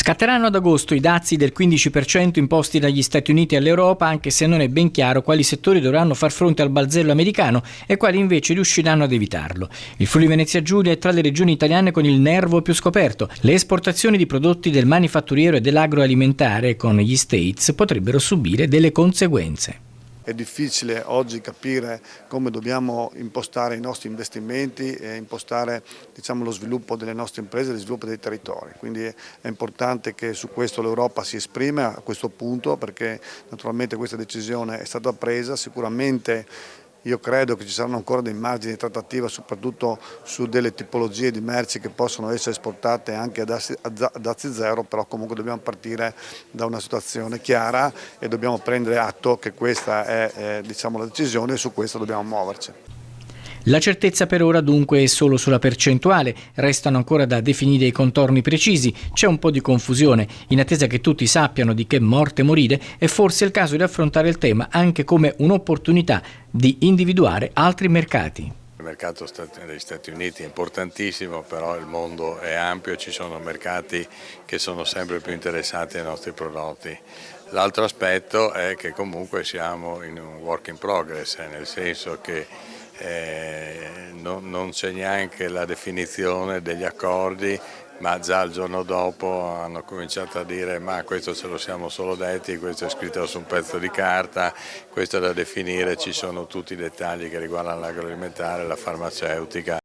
Scatteranno ad agosto i dazi del 15% imposti dagli Stati Uniti all'Europa, anche se non è ben chiaro quali settori dovranno far fronte al balzello americano e quali invece riusciranno ad evitarlo. Il Friuli Venezia Giulia è tra le regioni italiane con il nervo più scoperto. Le esportazioni di prodotti del manifatturiero e dell'agroalimentare con gli States potrebbero subire delle conseguenze. È difficile oggi capire come dobbiamo impostare i nostri investimenti e impostare lo sviluppo delle nostre imprese e lo sviluppo dei territori. Quindi è importante che su questo l'Europa si esprima a questo punto, perché naturalmente questa decisione è stata presa. Sicuramente io credo che ci saranno ancora dei margini di trattativa, soprattutto su delle tipologie di merci che possono essere esportate anche a dazi zero, però comunque dobbiamo partire da una situazione chiara e dobbiamo prendere atto che questa è la decisione e su questo dobbiamo muoverci. La certezza per ora dunque è solo sulla percentuale, restano ancora da definire i contorni precisi, c'è un po' di confusione, in attesa che tutti sappiano di che morte morire è forse il caso di affrontare il tema anche come un'opportunità di individuare altri mercati. Il mercato degli Stati Uniti è importantissimo, però il mondo è ampio e ci sono mercati che sono sempre più interessati ai nostri prodotti. L'altro aspetto è che comunque siamo in un work in progress, nel senso che non c'è neanche la definizione degli accordi, ma già il giorno dopo hanno cominciato a dire ma questo ce lo siamo solo detti, questo è scritto su un pezzo di carta, questo è da definire, ci sono tutti i dettagli che riguardano l'agroalimentare, la farmaceutica.